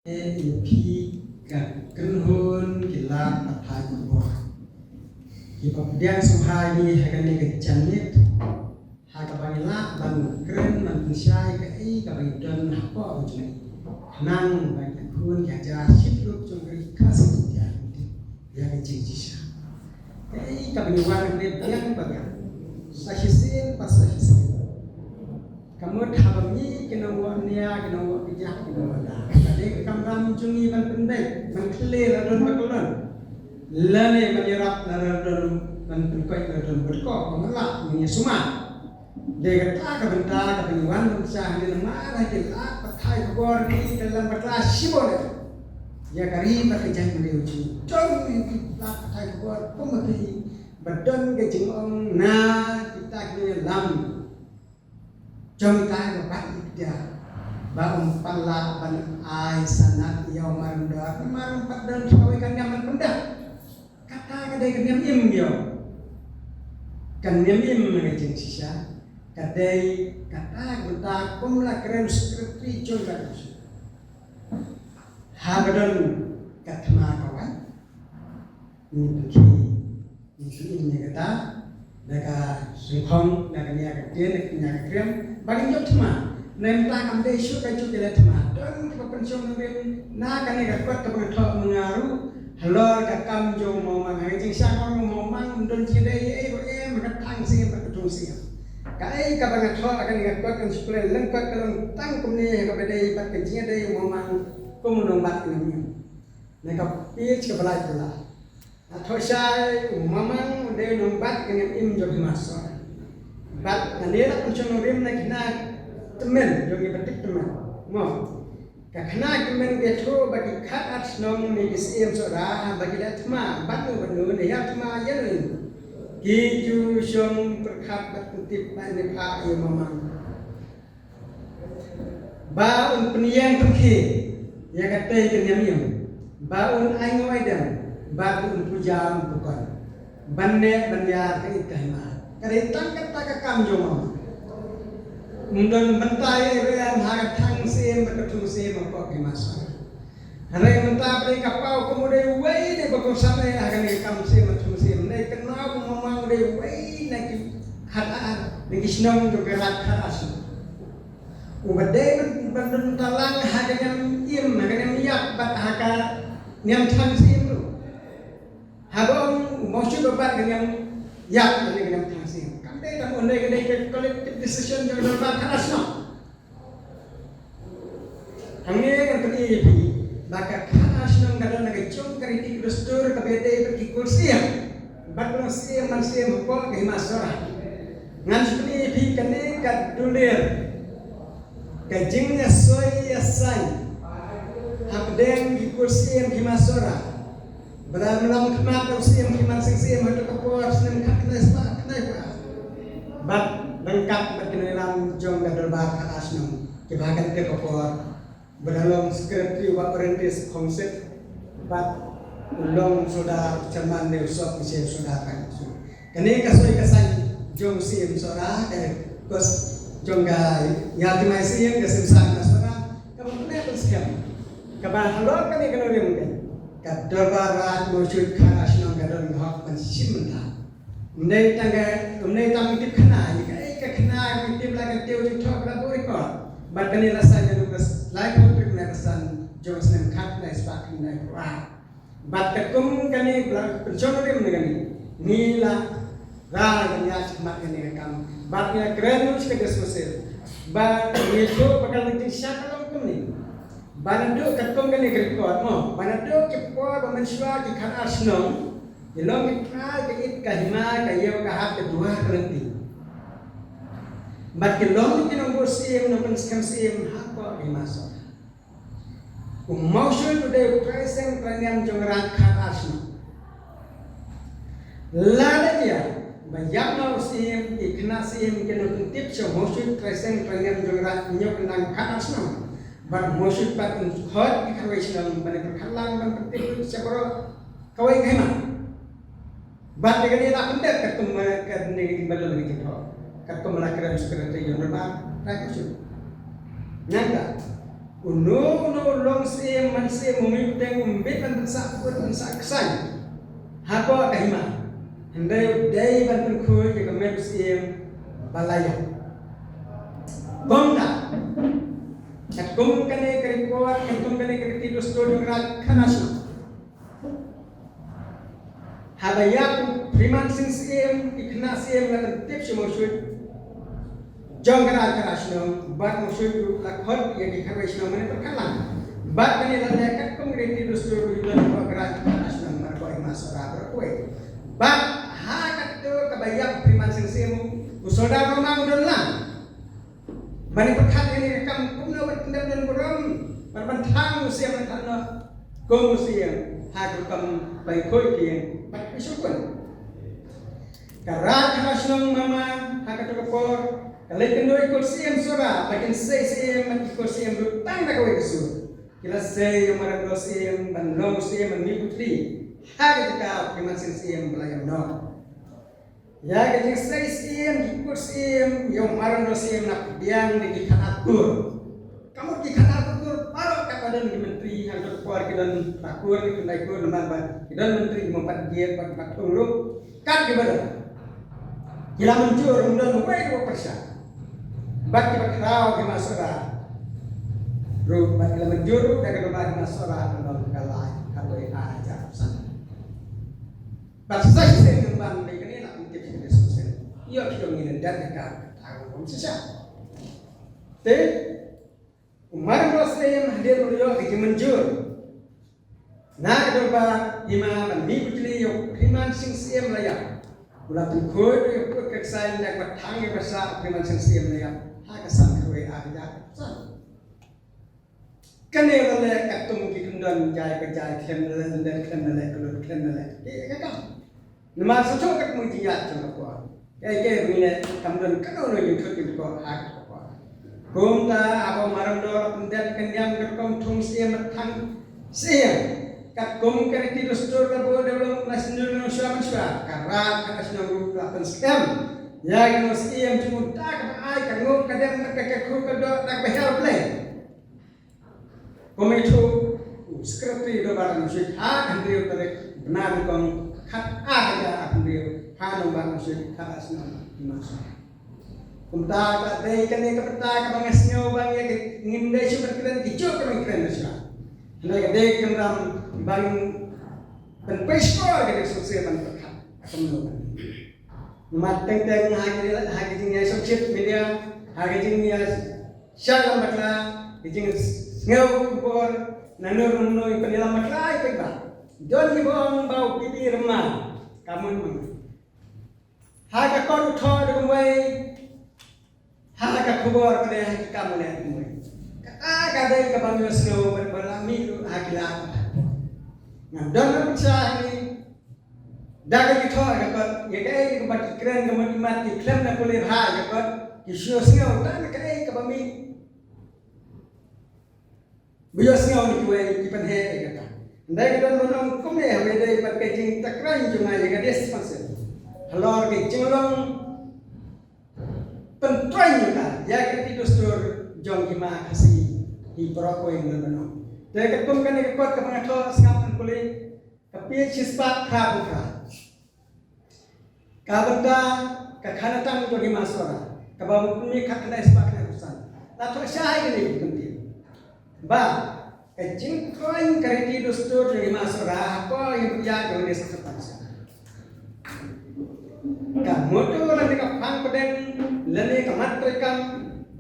EPกับกันหุ่นกีฬาปัทภาคุบอที่ปอบเดียงสุภาดีให้กันนี่กับจันนิดหากับบางละบางเครื่องมันเป็นชายกับไอ้กับบางเดินหักป้อจุดนั่งบางคนอยากจะชิดลูกจงกระดิกข้าศึกอย่างนี้อยากจะจริงจิชาไอ้กับบางวันเรียบเรียงบางสักสิ่งpasสักสิ่งkamu thầm nghĩ cái nông vật nia cái nông vật cái giác cái nông vật là cái cầm ram chung ni ban pendek ban kle là đơn bạc lớn lên này ban yarap là đơn ban quay là đơn bớt cọ còn lại mình suma để cái ta cái bên quan bên sang cái nama là cái lá bắt thay Khubor đi cái làm bắt lá shibor này ya kari bắt cái chân mình điều chỉnh trong cái lá bắt thay Khubor không một cái bắt đơn cái chừng ông na kita cái làm trong tay của bạn dia bang pala ban ai sanat yau marunda kemarin padan sawi kan yang mendak kata kadai kan yang im yo kan yang im ngajeng sisa kadai kata kita kumla keren secretary joga habadan katma kawan ini kata daga Shillong daga niaga dia niaga krem bagi jauh cuma, nempel kamde isu kayu jalan cuma, dan kepensiun mungkin, nak kan yang kuat terbentuk mengaruh, halal kakam jauh mau mangai, jengsa orang mau mang, don cedai, mereka tangsi, mereka tungsi, kai kapan ngatho akan yang kuat kan sekolah, lengkap kalau tang kumni kepada ibat kejinya dai mau mang, kumunumbat ini, mereka pilih kepala pula, atau saya mamang dai numbat dengan im jauh masuk. Bat nanira pension rim na kina temen jogi batik temen mo ka khana temen ge tho bagi khat at nom ni sim Sohra bagi dat ma bat nu banu ne ya ma yen ki ju shong perkhat bat tip ba ne pha ye mamang ba un peniang perki ya kate ke nyam ba un ai ngoi dan ba un puja bukan banne banya ke ikahma Keritang kata kam joma, mundan bentai rean hagat tang sim berketung sim apa kemas. Hari mentah beri kapau kemudian wei ni bakal sampai akan kam sim berketung sim. Ni kenal memang dia wei nak khataan, nak Shillong juga khatas. Ubadai bendan talang hagat yang im, hagat yang miyak bat hagat yang tang sim tu. Habang maksud bapak dengan yak dengan tang sim. Kamde kamu undai kedai collective decision yang dapat keras no. Hangne kan pergi maka keras no kadang nak cung kritik gestur kebedai pergi kursi. Batlo sim mansim ko ke Hima Sohra. Ngan seperti pi kene kat dulir. Ke Jingïa soi asai. Habdeng di kursi Hima Sohra. Beramlam kemat kursi Hima sing hadu Khubor senang kena sebab kena bat lengkap berkenalan jong gadol bar asnam kebahagiaan ke Khubor berdalam sekretari wa perintis konsep bat ulong sudah cerman de usop bisa sudah kan kene kasoi kasan jong sim Sohra ke kos jong gai ya timai sim ke sim sang Sohra kamu ne pun skam kabar halor kene kene mungkin gadol bar musyrik asnam gadol hak mensimta Mendai tang tip kena, jika kena tip lagi teu jauh berapa rekod. Bahkan ni rasanya nugas lagi untuk menerusan jauh senang kat naik sepak naik kuat. Bahkan kum kani pensiun ni menegani. Nila ral kanya cemat kani kam. Bahkan keren nulis ke desmosil. Bahkan itu bakal nanti siapa kalau kum ni. Bahkan tu katum kani rekod mo. Bahkan tu kepor bermensyua kikan asnong. Jilong kita kait kahima kayo kahap kedua berhenti. Bat kilong kita nombor sim nombor skam sim hapa Hima Sohra. Umausul today present pranyam jongran kharasna. Lada dia banyak mau sim ikna sim kita tip so mausul present pranyam jongran nyok nang kharasna. Bat mausul pat hot ikhwation ban perkhalang ban penting separo kawai kahima. Bat dengan dia tak pendek ketemu dengan balu lagi kita. Ketemu lagi dengan sekretari yang berbang, tak usah. Nanda, uno long siem man siem memimpin membeban bangsa bangsa kesan haba kahima hendai dai ban khoi ke kemen siem balaya bangda kat kum kane kerikuat kum kane keriti dosto rak khanas haba ya priman sing siem ikna siem ngan tip shimoshut jong kana karashno bat musuh lakhot yang dikhawaisno mane perkalan bat kani lalekat komreti dosto yudan program karashno marko imasora berkue bat ha katto kabayak priman singsimu usoda romang udonlang mane perkat ini rekam kumno watndam dan buram marbantang usia mantano kom usia ha kam bai khoi kien bat isukun karat karashno mama ha katto kapor kalau kendoi kursi yang Sohra, bagian saya yang kursi yang berutang nak kawai kesu. Kila saya yang marah kursi yang bandong kursi yang mengikuti. Hari jika priman kursi yang belayar no. Ya kerja saya yang kursi yang marah kursi yang nak biang di kanakur. Kamu di kanakur baru kapadan di menteri yang terkuar kidan takur di kendaikur nama kidan menteri mempat dia empat puluh kan gimana? Kila mencur undan muai 2%. Bagi berkerau di Sohra, ru bagi menjuru dari rumah di Sohra dalam Meghalaya kalau aja sana. Bahasa saya kembang di kini nak mungkin jadi sosial. Ia kita ingin dan dekat tahu sisa. Te umar Muslim hadir beliau di menjur. Nah coba Hima mandi bujli yuk priman sing siem layak. Ulah tukul yuk keksain yang bertangi besar priman sing siem layak. Hakasan kue ada kene wala katung ki kundan jai ke jai klemle kelut klemle kakak nama socho kat mu jiat chong ko ke mine kamdan kano no yung thut ko hak ko gomta abo maram do pundan kenyam kerkom thung siem thang siem kat gom kerti dostor ka bo develop national no shwa karat national group lapan scam ya yang siem cuma tak ai kangum kadang nak kru kadok nak behel play komito sekretari do barang musik andrio tere benar kom khat aja andrio hanu barang musik khasnews dimaksud kumta ka dei kane ka peta ka bangasnyo bang ya ngindai super keren kijo ka keren sya hendai ka dei kamram bang pen pesko ka sosial ban perkat akamno mateng teng hagi Jingïa subject media hagi Jingïa Shillong makla Jingïa ngau Khubor nanur nunui penila makla ipekba don ibong bau pipi remah kamun mung haga kon thor dumai haga Khubor pada hagi kamun ya dumai kata dei ka bang snow berbalami hagila ngandon cha ni daga kita dapat ya kai kebat keren kemat mati klaim nak boleh ha dapat kisio singau tak kai kebami biyo singau ni kuai kipan he kata ndai kita menong kumne ha dai pat kai jing takran cuma ya ka des pasal halor ke Shillong pentrai ka ya ka ti dostor jong Hima kasi hi pro ko ing menong dai ka kum kan ke kot ka pangatho sangap boleh tapi cispa khabuka kabanda kakhanatang to Hima Sohra kabamu puni khakna isbakna usan la to syai ni kunti ba Jingkuman kariti dosto to Hima Sohra apa yang punya done sepansa kamoto lani ka phang paden lani ka matrekam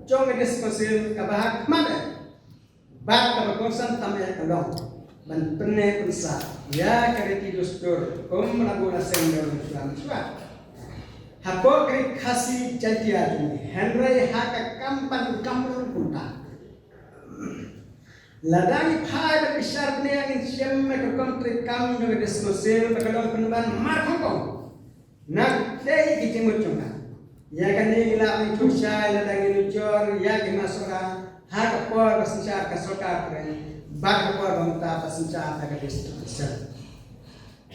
jong edes kosil ka bahak mana ba ka konsan tamya kalong ban penne unsa ya kariti dosto kom labula sendor Islam suat hapo khasi jantia ni henry haka kampan kampung punta ladani phai besar ne angin siam me kom kam jo diskusil bakalong penban marhong nak dei kitimut chunga ya kan ni la ni thusha ladang ni jor ya Hima Sohra haka por basincha ka soka kren bag por bangta basincha ka diskusil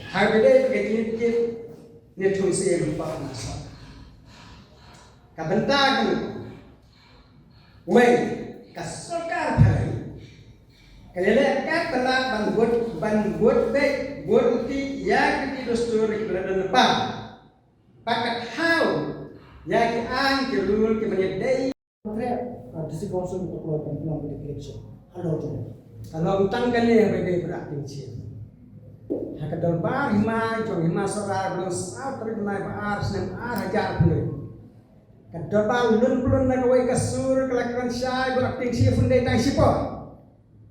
ha bede ke ni thungsi rupa na kabenta kan wei kasokar phai Kaya lekat balak ban buat baik buat uti yang kita dostur kita depan. Pakat how ya ki an ki rule ki menyedai. District Council untuk keluarkan peluang pada election. Kalau tanggal ni bagi berakting sih. Hakadal bar Hima Hima Sohra belum saat terkenal bar senam hajar pun. Kadal bar lun nak awak kasur kelakuan syai berakting sih fundai tang siapa.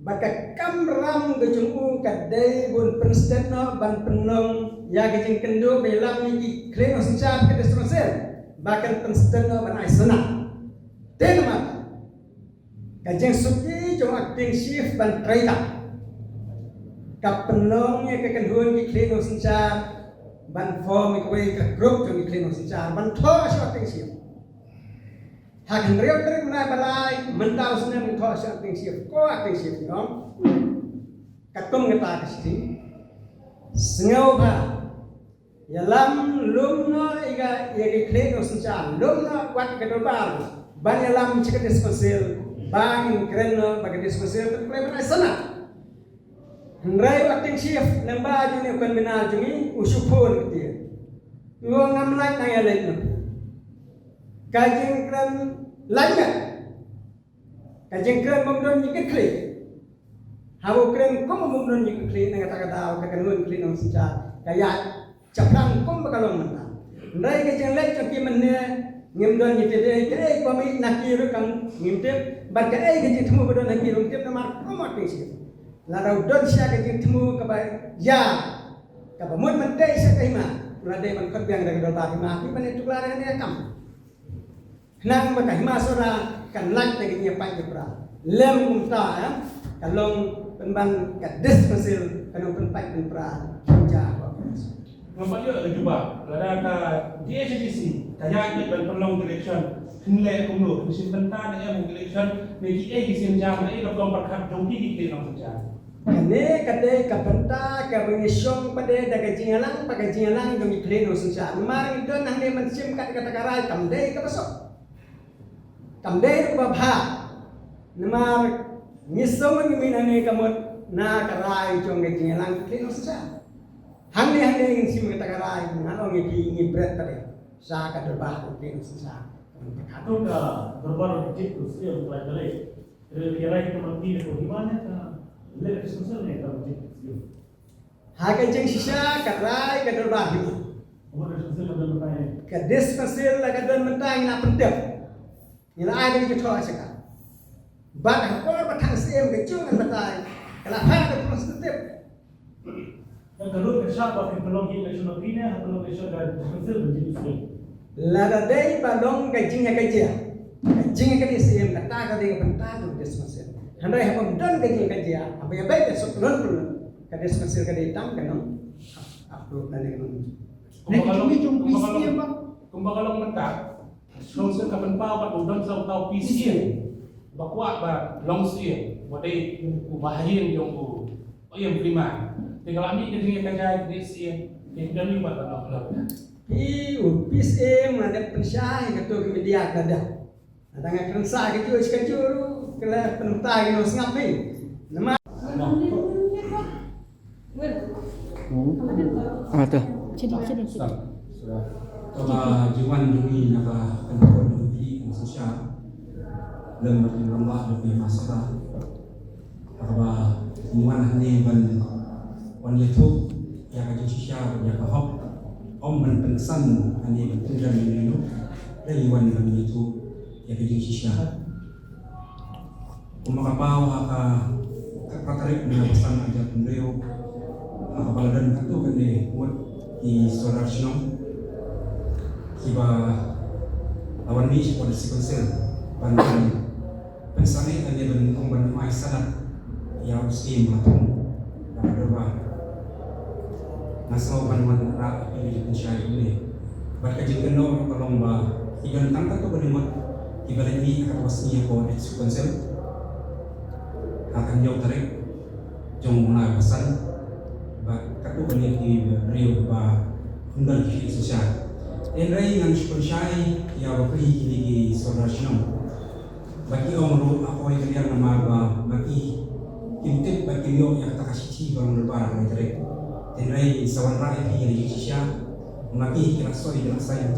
Baka kamram gejungu kadai bun pensteno ban penong ya gejeng kendo belam ni kleno sencat ke destrosel. Bahkan pensteno ban aisana. Tenama. Kajeng suki jong acting shift ban traita. Kap penongnya ke kenhuan ki kleno senca ban form ke ke grup jong ki kleno senca ban tho acting shift. Hakan real trek na balai mentau senam tho acting shift ko acting shift no. Katum ngata kesti. Sengau ba. Yalam lumno iga ki kleno senca lumno wat ke dobar. Ban yalam ciket diskonsil bang kerana bagi diskusi terkait sana. Hendrai acting shift lembah juni bukan benar juni usupun dia. Uang ngamlai naya lain. Kajeng keren lainnya. Kajeng keren mengundang jika klik. Hawu keren kau mengundang jika klik dengan kata-kata kekenun klik nong senja. Kayak cakang kau bakalong mentah. Hendrai kajeng lain cakap mana ngimdon nyite kere kami nakir kang ngimte bak ai gaji temu bodo nakir ngimte namar komat pisi la raudon sya gaji temu ka ya ka mun mentai sya kaima la dei man kot biang dari dol ba ma ki bane tuklar ne kam nang ba Hima Sohra kan lak te gaji pa pra lem kumta ya kalong penban ka dispensil kanong penpai penpra ja Nampaknya juga lada ka DHDC kaya ni ban pelong election nilai kumlo mesin pentan yang election ni gisin jam ai dokong perkat jongki di kelong saja. Kene kade kapenta ka bengisong pade daga jingalang paga jingalang demi kleno saja. Mar itu nang ne mensim kat kata karai kamdei ka besok. Kamdei ba bha. Namar ngisong ngiminane kamot na karai jong ga jingalang kleno saja. Hande ingin si mengatakan mengalong ini berat tadi. Saya akan berbahas dengan susah. Atau dah berbaru kecil tu sih untuk pelajari. Kira-kira itu mesti itu gimana kan? Lebih susah ni kalau kecil sih. Hakan jeng sisa karai kadar bahu. Umur susah kalau bermain. Kadis pasir lah kadar mentang nak penting. Ila ada yang jauh asyik. Bak apa batang sim kecung mentang. Kalau hal itu tetap. Yang kedua siapa yang pelong election opinion atau election dan hasil menjadi sulit. Lada day balong Jingïa kerja. Jingïa kerja sim kata kata bentar tu dismasir. Handai hapam don Jingïa. Apa yang baik besok non kadis masir kadai tam kanong upload nanti kanong. Kumbakalong mentak long sen kapan pau kat udon sau tau PC bakwa ba long sie wadai bahayin yung yang prima. Kalau kami dengan kerja di sini, kita ni buat apa? Upis mana pensyai ketua media kada. Tengah kerja kecil kecil kalau penutang itu ngap ni. Nama. Ada. Jadi. Kalau jiwan jumi naga kontrol lebih sosial, lebih berlambah lebih masalah. Kalau jiwan ni ban wan itu ya kaji sosial ya kahok om pensan ani pentingkan ini dari wan itu ya kaji sosial umakapau haka katarik na pesan aja pendeo haka dan itu kan buat di Sohra Shillong kiba lawan ni pada sikonsel bantuan pensane kan dia ben om ban mai salat ya usim matung berubah nasaw panuan rak ini pensyai ini baca jengkeno kalau mbak ikan tangkat tu berlima ibarat ini kapasnya ko di konsel akan jauh tarik jong mulai pesan bak katu banyak di Rio ba undang di sosial enrai ngan pensyai ya beri di Sohra Shillong bagi orang aku yang nama ba bagi intip bagi yo yang kata kasih orang berbarang dari terek. Tenai sawan rai pi yang Indonesia mengapi kira soi kira saya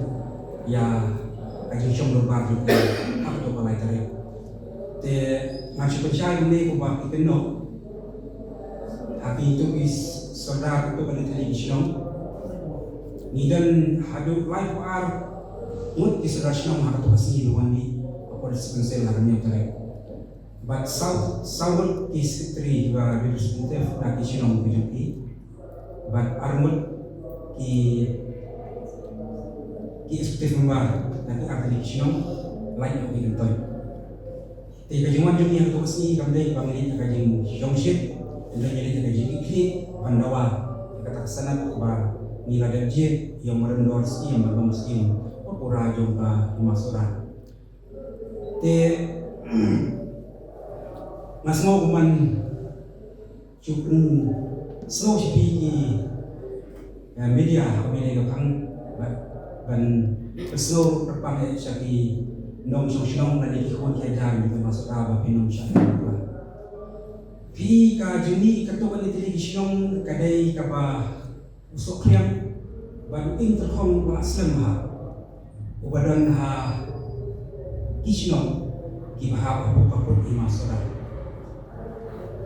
ya kaji syom berbarang juga apa tu balai terek. Te macam percaya ni ko ba kita no. Tapi itu is saudara itu pada tadi Shillong. Ni dan hadu live ar mut kisah Shillong hadu kasih luan ni apa disebut lah kami terek. But South is three juga representative dari Shillong BJP. But armut ki eksekutif membar nanti akan di Shillong lain yang kita tahu. Tapi kajian jumlah yang tu sini kami bangun kajian Shillongship dan jadi kajian iklim pandawa kata kesanat bah nilai darjat yang merendor skim atau skim pura juga Hima Sohra. Te mas mau kuman cukun slow speaking media media kapang ban slow terpakai syaki nong Shillong dan ikon kajar di masuk apa pinong syaki pi ka juni ketua ni Shillong kadai kapa usok kriam ban interkom ba aslam ha ubadan ha Shillong ki bahap apa Hima Sohra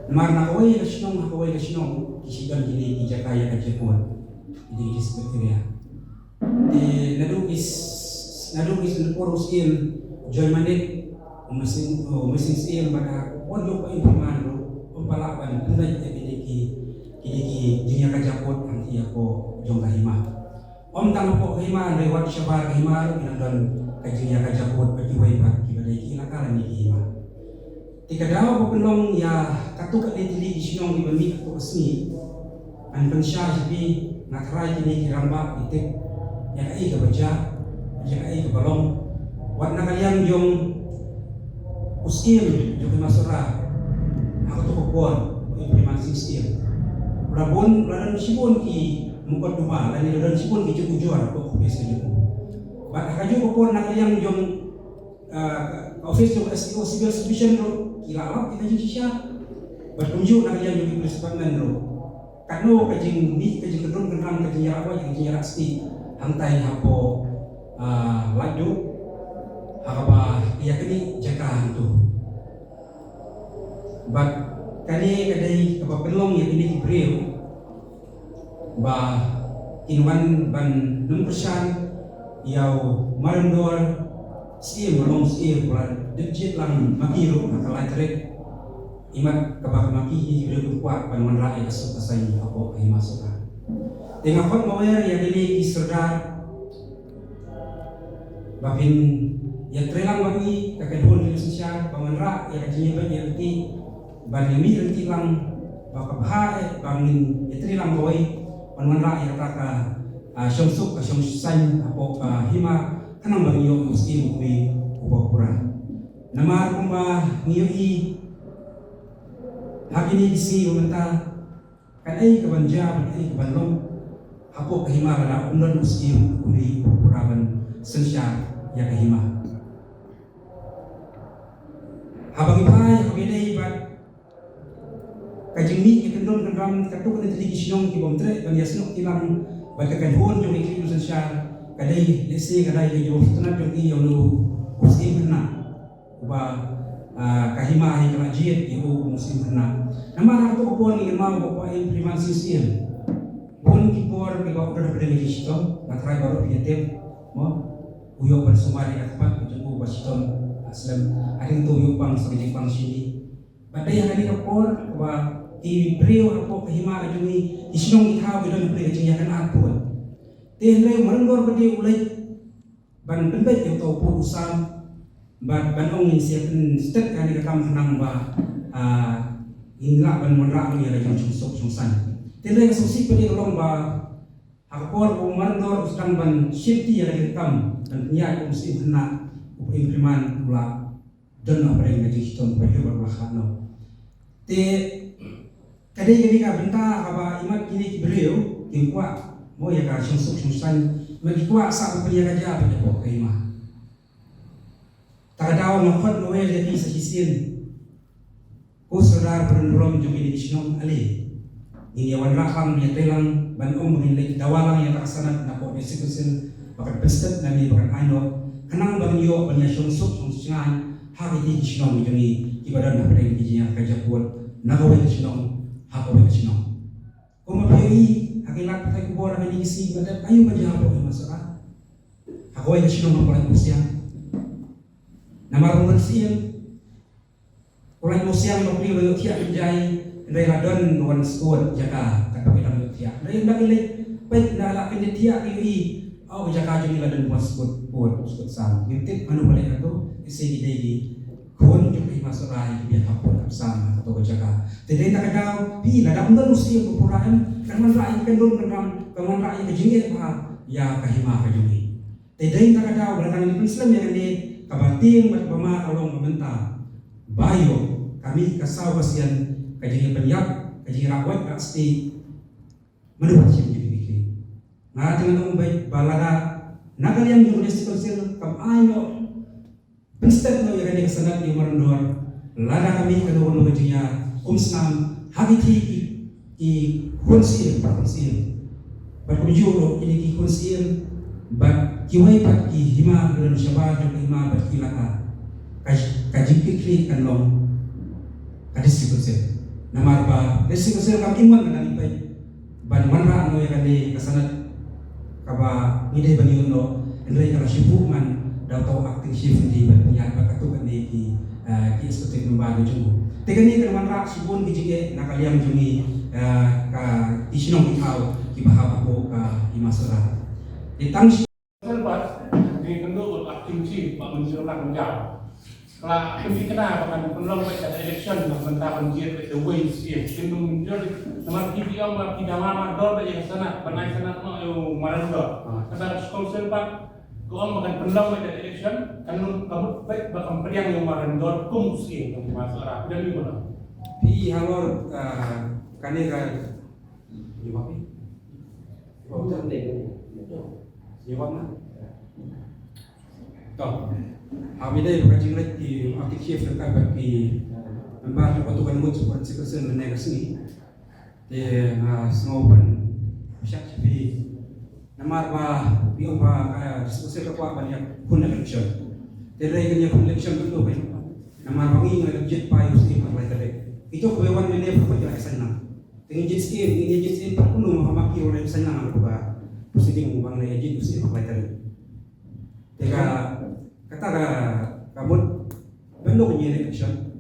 Marna kawai ka Shillong kisigan kini ki Jakaya ka Jepun di dispektoria nadugis poros il Germanic mesin il pada pondok pa impriman ro palaban tunai ki Jingïa ka Japun anti ako jong ka Hima tang po Hima lewat syabar ka Hima pinandon ka Jingïa ka Japun pati pa ki badai ki nakalan ni Hima tika daw po pelong ya katuka ni Shillong di bami katuka sini an pensya jadi nakrai kini kiramba itu yang ai ke baca yang ai ke balong warna kalian jong usim jong Hima Sohra aku tu Khubor implementasi sistem rabon ladan sibon ki mukot duma dan ladan sibon ki jual ko bisa jual bat kaju Khubor nak kalian jong office of SEO civil submission kila alap kita Indonesia berkunjung nak yang jadi persepangan ro kanu kajing ni kajing kedun kenang kajing yarawa kajing yarasti hantai hapo laju hakaba iya kini jaka tu bat kani kadai kapa pelong yang ini kibreu ba kinwan ban 6% yau marendor si melong si bulan dejit lang makiro nakalai terek imat kabak maki hidup kuat panuan rakyat suka saya apa Hima Sohra dengan kot mawer yang ini disedar bapin yang terlang bagi kakadun Indonesia panuan rakyat yang jenis banyak lagi bagi mi renti lang bakabha bangin yang terlang boy panuan rakyat kaka syamsuk syamsan apa Hima kanang bagi yo muslim kumi ubah nama rumah ngiyoi hakini isi umenta kan ai kabanja ban ai kabanlong hapo kahima la undan muslim kumi ubah sensya ya kahima habang ipai kabidai bat kajimi ikendon kendam katuk ni tadi Shillong ki bomtre ban yasnok tilang bagakan hon jong ikli sensya kadai lesi kadai yo tunat jong i yo muslim kena uba kahima hi kala jiet ibu muslim kena nama nak tu pun ni mau bapa implementasi sistem pun kipor ke bapa dah pada ni sistem nak try baru piatem mo uyo bersumari akpat jumbo baston aslam ading tu yupang sebagai pang sini badai yang ni kapor uba ti brio apo kahima ajuni Shillong ithau bidan pre jingya kan atun tehnai marangor badi ulai ban bendai yang tau pu usam ban ong siapin step kali kam hanang ba ingla ban monra ni ada yang susuk susan tehnai susi pedi tolong ba akor bu marangor usam ban safety ada kam dan niat muslim kena implement pula dan apa yang jadi sistem bagi berlakhano te kadai ka benta aba imat kini beliau kimpa mo ya ka susan magikuha sa upaya kaja pada po Hima. Takadaw makot noel jadi sa hisin. Sohra penulung jumi di Shillong ali. Ini awan rakam ni telang ban mengilai dawalang yang tersanat nak buat eksekusi bakat pestet nami bakat aino kenang bang yo banyak sungsuk sungsungan hari di Shillong jumi ibadah nak pada Jingïa kerja buat nagawai di Shillong hakawai di Shillong. Kau mapiri hakilat pakai Khubor dengan isi badat ayu menjawab oleh masyarakat. Hakawai di Shillong memperoleh usia. Nama rumah siang. Orang Musia yang beli oleh tiap penjai dari ladon wan skor jaga kata kita tiap. Dari dah ilai baik dah lah kena tiap ini. Oh jaga jadi ladon wan skor skor sam. Yutip mana boleh itu isi di kon juga masalah yang dia hapun sama atau jaga. Jadi tak ada pi ladang dah Musia berpuraan kan rakyat kendun kan rakyat Jingïa ya kahima kajumi. Jadi tak ada belakang Islam yang ini kabating berbama along mementah. Bayo kami kasau kasihan kajian penyak kajian rawat pasti menurut siapa jadi fikir. Nah dengan baik balada nagal yang juga disekolsil kam ayo penstep no yang ada kesanat yang merendor lada kami kedua no Jingïa Umsnam Khadc i konsil berkunjung ini ki konsil bat kiwai pat ki Hima dan Syabar dan Hima bat kilaka kaji fikri kan long Khadc sih, nama apa? Khadc sih kami iman dengan ibai. Ban mana no yang kami kesanat kaba ngide bani uno, endai kalau sibuk man, dah tahu aktif di banyak bakatu kan di eksekutif membantu jumbo. Tekan ni kan mana sibuk di Jingïa nak kalian jumi di Shillong kau kibahap aku Hima Sohra. Di tangsi. Sebab di kendor aktif pak menjelaskan menjawab. Kalau kami kena akan penelong pada election sementara banjir the way sih kini menjadi nama TV yang tidak lama dor yang sana panai sana mau marando kata sekolah sempat kau akan penelong pada election kan kamu baik bakal periang yang marando kumusi yang masalah dan gimana Pi halor kanega jawab ni jawab mana toh kami dah berkaji lagi aktif dekat bagi membantu patukan mood seperti sekesen menegasi di sengopan syak sepi nama apa biar apa diskusi apa banyak pun election dari kenya pun election betul kan nama wangi yang legit payu sih maklai tadi itu kebewan ini berapa senang dengan jitsin perlu mengamati oleh senang apa proceeding bang legit sih maklai tadi jika kata kabut bentuk punya election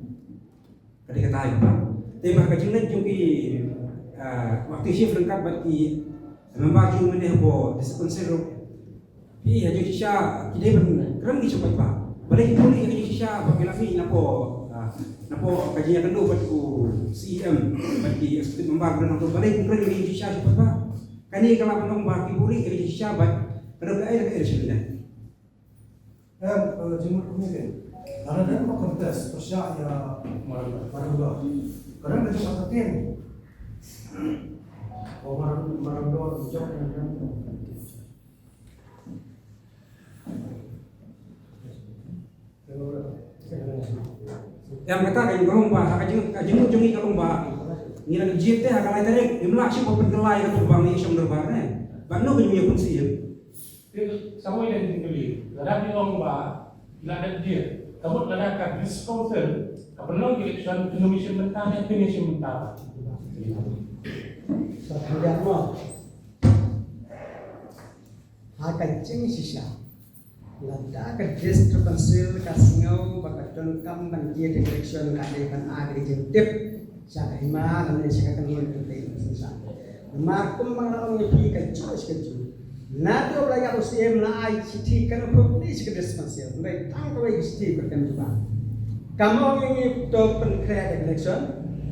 ketika tahu apa tema kajian jumpi waktu shift lengkap bagi membagi NEHU diskonsero iya jadi sya kita berkerem di cepat pak balik boleh jadi sya bagi lagi napo kajian kedua bagi CM bagi eksekutif membagi dan balik kerem jadi sya cepat pak kini kalau penong bagi boleh jadi sya bagi kerja air election Jingkuman ini ada dan kontes persya ya marando. Kadang ada juga tim. Oh marando jauh yang yang kata kayu kalumba, kajian jungi kalumba. Ni lagi jite akan ada rek, imlak sih pun pengelai atau bang ni isam derbarnya. Bano kayu pun sih. Sama yang tinggali, ladang di lomba, ladang dia, kamu ladang kat diskonsen, kapan election Indonesia mentah, Indonesia mentah. Kemudian mau, akan ceng sisa, ladang kat distribusi kasingau, bakat dongkam banjir election kadekan agri jentip, saya Hima dan saya akan mengikuti sisa. Makum mengalami pikan cuci. Nanti orang yang usia menaik citi kerana publik kedespansial, baik tangkap lagi citi berkan juga. Kamu ingin topen kreatif election,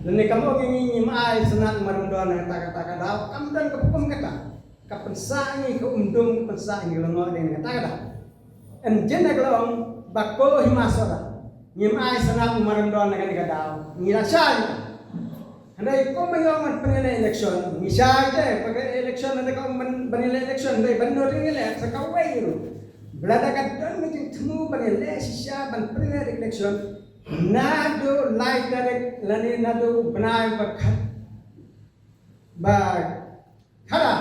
dan kamu ingin mai senang merendon kata-kata daw, kamu dan kepukum kata, kepensangi keundung kepensangi lengok dengan kata-kata. Enjen aglong bako Hima Sohra, mai senang merendon dengan daw, ngirasanya. Andai kau mengamat penilai election, misalnya pakai election nanti kau penilai election, dari benar penilai, sekawai itu. Belanda kan dan macam temu penilai sisa penilai election, nado lai direct lani nado benai ba khara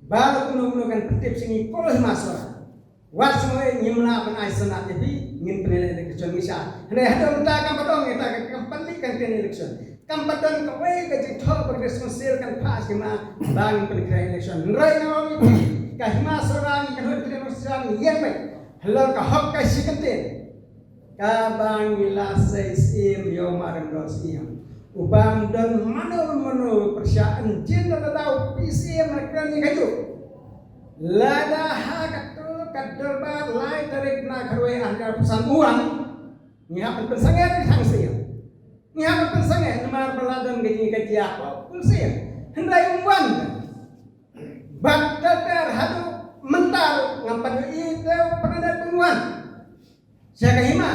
ba kuno kan tertib sini koleh masuk wasmoe nyimla benai senat jadi ngin penilai election misa hene hado mta kam padong eta kam penting kan election kam padong ko we ka jing tho responsible kan pas kema bang penilai election rai ngom ka Hima Sohra kan hot demonstration yang baik hello ka hok ka sikenten kabang ilasai sim yo maram dos iam ubang dan mano persyaan jin dan tahu PCM mereka ni kayu lada hak kadalbar lai tarik na karwe anda pesan uang ni hak pensangan sanksi ni hak pensangan nomor peladan gaji apa pulsi hendai umwan bakal hadu mental ngapan itu pernah penguan saya Hima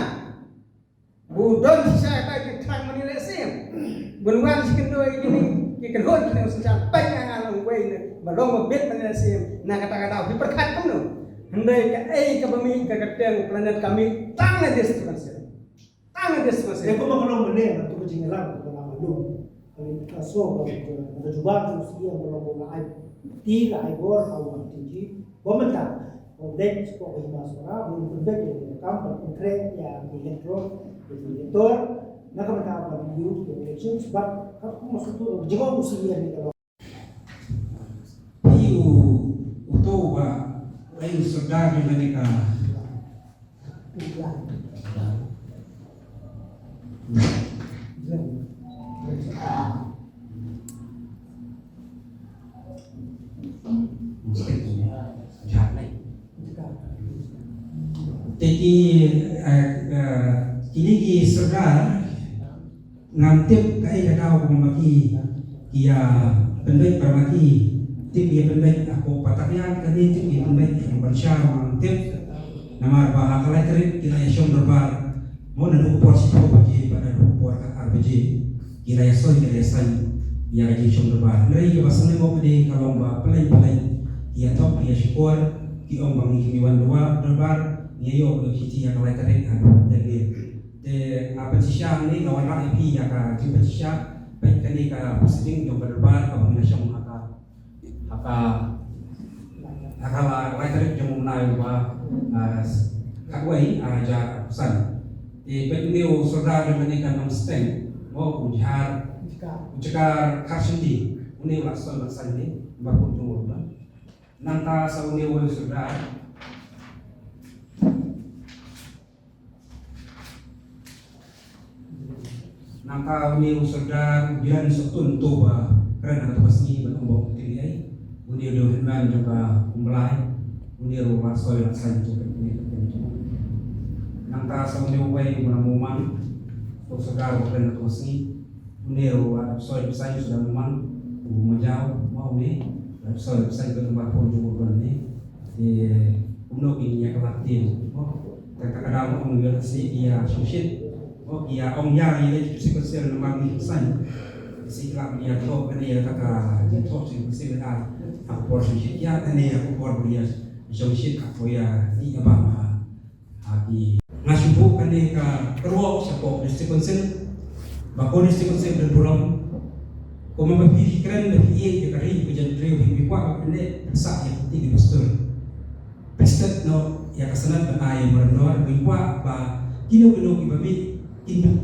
budon saya tak terang menilai sim bunwan sikendo ini kikan hon kena usaha banyak alang way balong mabit menilai sim na kata-kata diperkat kamu hendai ke pemimpin ke planet kami tangan destruksi Saya pun makan mana tu berjingga lah dalam malu. Kalau kaso kalau ada jubah tu sih yang kalau mau naik tiga ekor kalau tinggi, pemerintah Khadc kok Hima Sohra belum berbeda dengan kampan konkret yang elektron, motor, nak mereka akan use the election sebab aku masuk tu jauh usia ni kalau. Iu utoba ay saudade mereka jadi kini ki saudara ngantip kai kadau memaki kia penbaik permati tip dia penbaik aku patarian kali tip dia penbaik yang bersyar ngantip nama bahasa lain kita yang berbar mau nak upor si bagi pada upor kat RBJ kita yang soal kita yang san yang aja berbar dari bahasa ni mau di kalau pelai dia top dia syukur ki om bangi kiwan dua berbar dia yo kita yang lain tarik jadi apa sisa ni lawan rakyat pi yang ka jumpa sisa baik kali ka posting yang berbar ka bangi nasyong akala lain tarik jom menai ba kakwai aja pesan di penyu saudara menikah nom stand mau ujar khasinews uni laksal laksan ni bakun jumur ba nanta sauni woi saudara nanta uni saudara bilan sotun toba kerana topasni berkumpul tinggi ai uni dio himman juga umlai uni ro laksal laksan tu nanta sauni woi muman to saudara kerana topasni uni ro soy besar sudah muman majau mau ni soal besar itu tempat pun ni di umno ini yang kelaktin kadang-kadang orang mengira si ia susit ia om yang ini si nama ni besar si kelak dia tu kan dia tak jentok si besar dah aku susit ya ni aku dia susit aku ya ni apa lagi ngasup kan dia keruak siapa distribusi bakon distribusi berbulan Kau memikirkan lebih ia juga hari kerja drill lebih kuat boleh besar yang penting pastor. Pastor no ya kesenat benai merenor lebih kuat ba kino ibami kino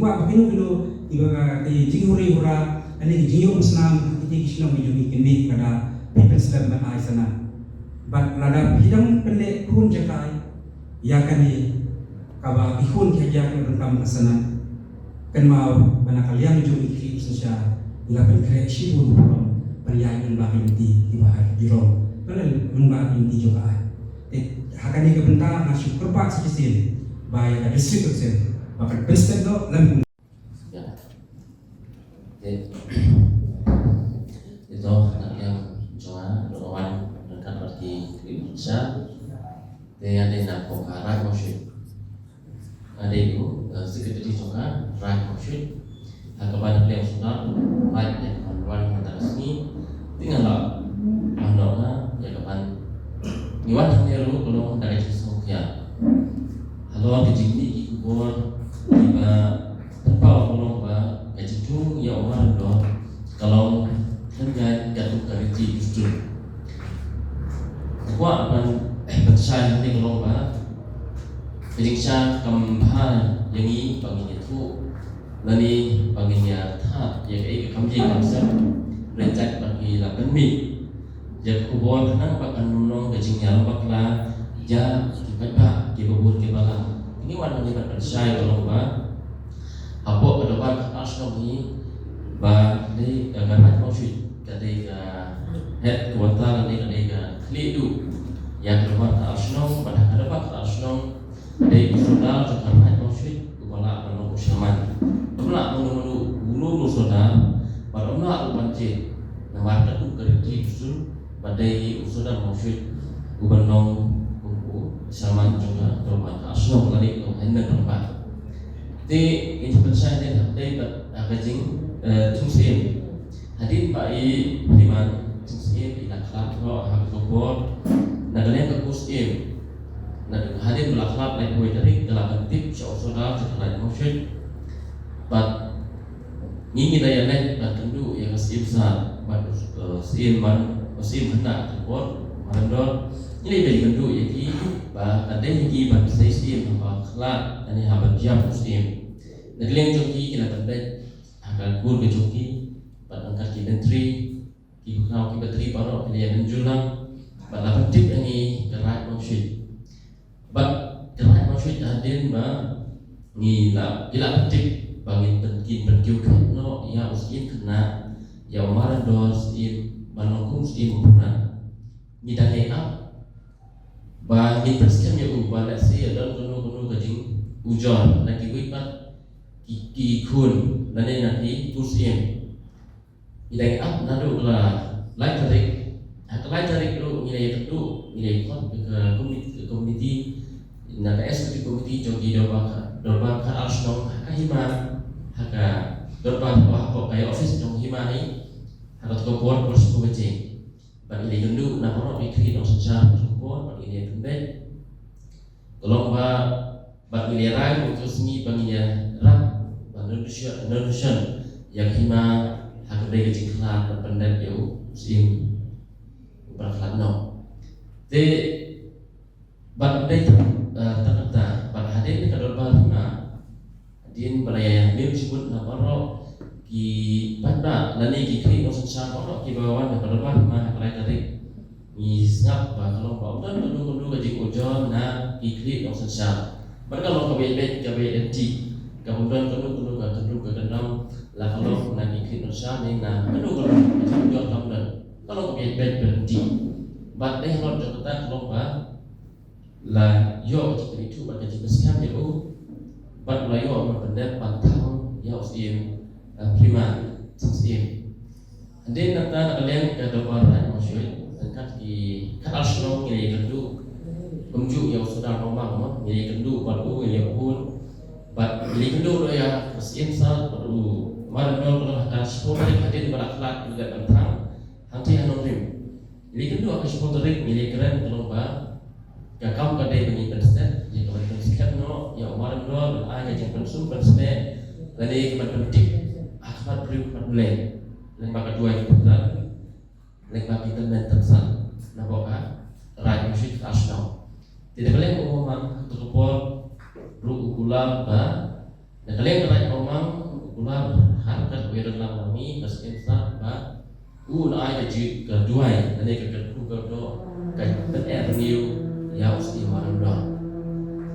kuat kino iba jinguri hura ani jingyo Umsnam ini Shillong bijumi kini pada pastor benai sana. Bat lada hidang pendek kun jakai ya kani kaba ihun kerja berkam kesenat kan mau mana kalian bijumi kiri sosial ila berkreasi pun perayaan belakang di bahar biro, kalau menggak inti juga. Hakan ini kebentar nasi kerpak sekecil, bayar distrik kecil, bahkan besar tu lembut. Ya, itu anak yang cuma doawan dekat berarti Khuborjylla, dia ada nak pokarai mosyid, ada itu sekretari juga rai mosyid. Kepada beliau sudah baik yang kawan antara sini tinggallah mandorna ya kapan niwan NEHU belum dari Jingïa halo ke Jingïa Khubor percaya nanti kalau Jingïa kamha yang ini panggilnya tu, lani panggilnya tha yang ini kami konsep rencana bagi lapan mi, jadi Khubor kenang bahkan nong Jingïa bakla ja kita Khubor kita ini warna yang percaya kalau apa kedepan asal ini di garat mausud ketika head kuota nanti ketika lidu yang kedepan asal pada kedepan asal dari saudara terkait mausud kepala penuh Umsnam kepala menu saudara pada nak pancit nama itu kerja usul pada saudara mausud gubernur Umsnam juga terkait asal lagi hendak tempat di intervensi ini Khadc Tungsin hadir pai Hima Tungsin ila kelab ro hak Khubor nagalen ke kusim nak hadir belakang lain boleh dari dalam tip saudara terkait mausud bat ini daya lain dan tentu yang sim besar bat sim hendak Khubor mandor ini dari tentu jadi bah ada yang bat saya sim kelab dan habat jam sim nagalen joki ila pandai akan kur ke joki bat angkat ki menteri ki kau ki bateri baru pilihan julang bat lapan tip ini kerat mausud But kerai mausud hadir ni la penting bagi penting no ya usin kena ya umaran dos in banongkum in pura ni dah up bagi persiapan ya ubah si dan kuno kajing ujar lagi wipat ki kun dan nanti tusim ni up nado la lai tarik lu nilai tentu nilai kon ke community na SPP committee jogi dorba ka Shillong ka Hima haka dorba apa kaya office jong Hima ni haka Khubor kursus kubace bagi ini dulu na poro bikri dong sejar Khubor bagi ini tembet tolong bagi ini rai untuk sini bagi ini ram nutrition yang Hima haka bagi jingkla pendat yau sim berakhlak no de bagi ternyata pada hadir di kadar Hima din balaya mil sebut na paro ki pada lani ki kri no sansa paro ki bawan na kadar Hima kalai tadi ni snap ba kalau ba dan dulu gaji ujon na ki kri no sansa pada kalau kabel enti kemudian dulu ga tentu ke dalam la kalau na ki kri no sansa ni na dulu kalau ujon kemudian kalau kabel berhenti bat deh kalau jabatan kalau ba là do chỉ itu pada jenis kami itu pada layu berpendapat pantang ya usia prima usia. Jadi nanti kalian ke depan masyarakat angkat di kat Shillong ini kendu penju yang sudah normal ini kendu baru ini pun ini kendu ya usia sal baru kemarin kalau ada sepuluh hari hadir berakhlak juga pantang nanti anonim ini kendu akan sepuluh hari ini keren kalau ya kamu kadai bani penset, ya kamu penset no, ya umaran no, ada yang pensum penset, tadi kamu penting, akhbar priuk penulai, lembaga dua itu benar, lembaga kita mentersal, naboka, rakyat masyarakat asal, tidak kalian ngomong Khubor, ru ulam dan kalian rakyat ngomong ulam harkat wirang kami, bersensa ada juga dua, tadi kita do, kayak new ya usti maran doang.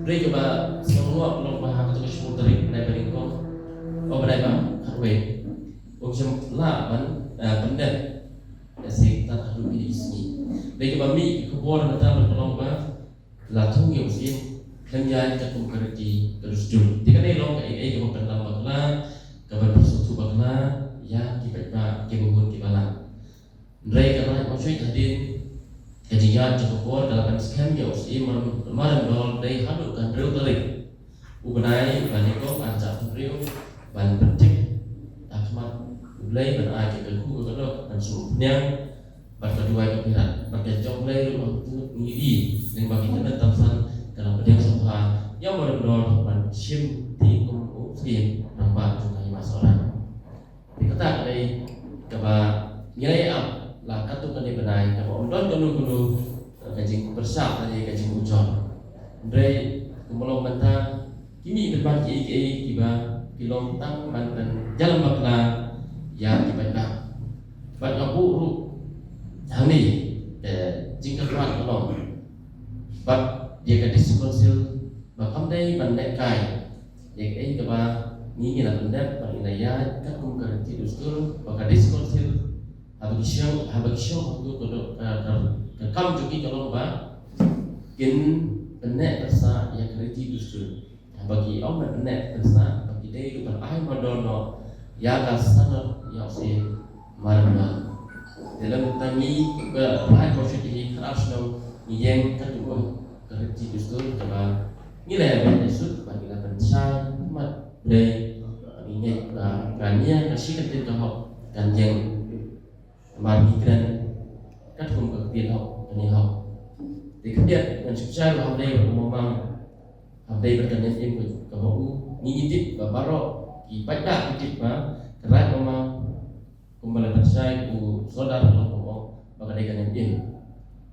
Beri coba semua belum paham atau kesemua dari penai kong, penai karwe. Macam lapan pendet, si tak ada di sini. Beri coba mi Khubor nanti bertolong latung yang usti kenyan ketum kerja terus dulu. Tiga ni long kamu kenal bakla, kabar bersuatu bakla, ya kita kebun kibala. Beri kerana maksud hadir Jingïa Khubor dalam skema yang usia kemarin dol dari hadut kan riu terik ubenai baniko ancak riu ban penting akmat ulai ban aja kelku kedok dan seluruhnya pada kedua kepirat pada jom ulai waktu ngidi yang bagi kita tansan dalam pedang Sohra yang benar-benar ban sim di usia nampak juga Hima Sohra dikata dari keba nilai lah katu kan dibenai kalau ondon kanu kajing bersak dari kajing ujon. Dari kumulong banta kini depan ki kiba kilong tang banten jalan bakla ya kiba bat ngapu ru hani jingkuman kolong bat dia ka diskonsil bakam dai bandai kai dia kiba ni la bandai Meghalaya kan kum garanti dustur baka diskonsil habisyo aku ke kam juki kolong ba kin benek tersa yang kerja dustur bagi orang benek tersa bagi dia itu ai modono ya kasana ya si marma dalam tangi bahan proses ini keras dong yang kedua kerja dustur coba nilai yang disut bagi la pensai mat bre ini kania kasih kerja kau dan yang migran các vùng cực tiền học và học thì khác biệt là chúng ta học đây là một bằng học đây là cần nhân viên của học nghi tiếp và baro thì bách đạt tiếp mà cái right mà cùng là bạn sai của Sohra là học và cái đây cần nhân viên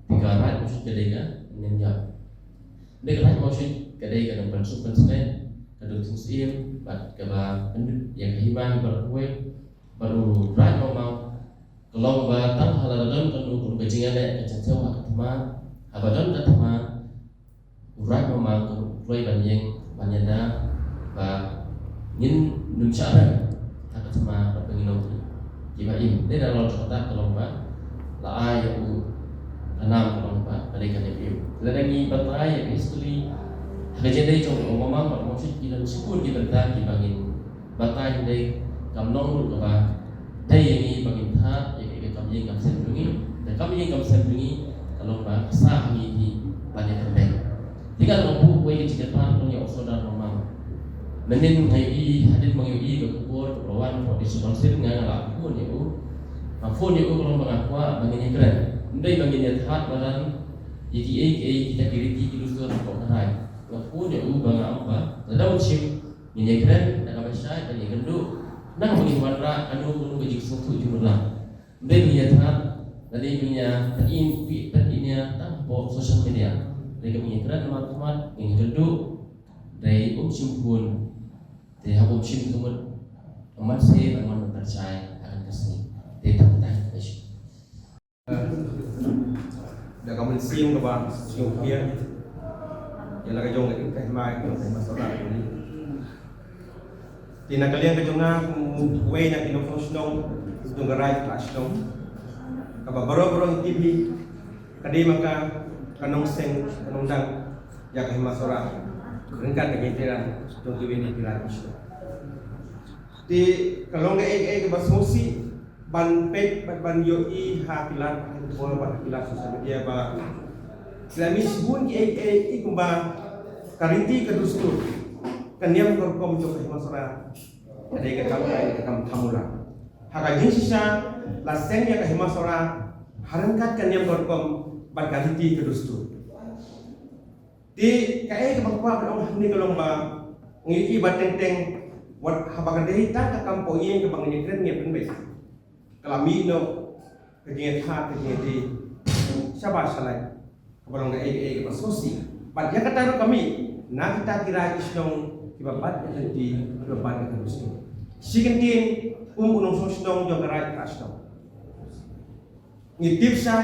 thì cái right của chúng ta đây là nhân viên đây cái right của chúng cái đây cần bạn support cái được thường xuyên và cái bà yang Hima baru right mà kalau batang haladan kanu Jingïa le kacau hakma abadan katma urat memang roi banyada ba ngin numsara hakma pengino jiba im de dalam kota kalau ba la ay u kanam kalau ba balikan im ladangi batai ya istri hakajede jong omamang ba mosit kilan sipun kita dibangin batai de kamnong ba đây ini bagi thah yang kami ingin sembunyi dan kami ingin sembunyi kalau bahasa ini banyak terbaik. Jika mampu kue kecikapan punya Sohra memang menin ngai hadir mengai ke Khubor lawan di sponsor dengan ala pun itu maupun itu kalau mengakua baginya keren. Ndai baginya thah badan kita kiriti ilustur kok hai. Maupun itu bang apa? Ada ucap ini keren dan kami saya dan gendu nang bagi warna anu bagi suatu jumlah. Dia punya thah, dari punya terinnya tanpa sosial media. Dia punya keren teman-teman yang kedua dari Umsnam dari Umsnam teman amat saya teman percaya akan kesini. Dia tak Dah kamu siung ke bang, siung kia. Yang lagi jong lagi Hima itu masalah ini. Tina kalian kejunga way na kinofosnong dung garay klasnong kababaro TV kadi maka kanong seng kanong dang ya ka Hima Sohra ringkat kagitiran dung kiwini tiran isno di kalong ga basmosi ban pek ban yoi hakilan bola ban hakilan sosial media ba Islamis bun ki kumba karinti kedustur kaniam korkom jo Hima Sohra ada yang kamu tamula haka jinsisa laseng ya Hima Sohra harangkat kaniam korkom barkaliti kedustur di kae kebangkwa berong ni kolong ba ngi bateng-teng wat habagade ta ka kampo yen ke bangni kren ngi penbe kalami no kejinga tha kejinga di syaba salai kebarong ke basosi bat ya kata kami na kita kira isnong kibabat di lebat ke dusun. Sigentin unong sosnong jong garai kasnong. Ngitip sa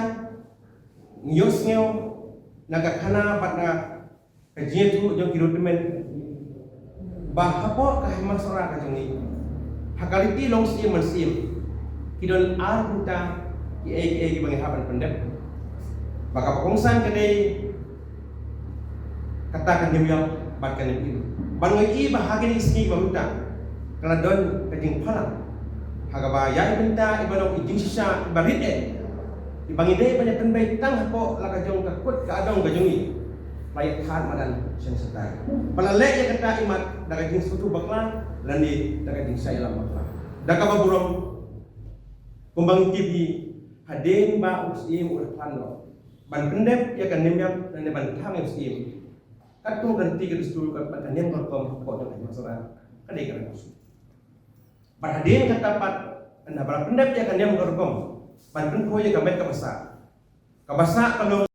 ngiyos ngeo nagakana bat na kajitu jong kirotemen bahapo ka Hima Sohra ka jong ni hakaliti long sim mansim kidon arbuta ki bangi haban pendep baka pengsan kadai katakan demiang batkan itu bangai bahagian isni bamuta kaladon kajing phalang hagaba ya ibenta ibalong ijing sisa ibarite ibangide banyak penbai tang ko lakajong kakut ka adong kajongi layak khan madan sen setai palale ya kata imat dagajing sutu bakla landi dagajing saylam bakla dakaba burong kumbang tibi haden ba usim ulfano ban pendep ya kan nemyam dan ban thang usim katung ganti ke dustur kat panem korkom ko dengan Sohra kadai kan Padahal katapat anda para pendap ya kan yang korkom pan pen ko ya kamet kabasa kalau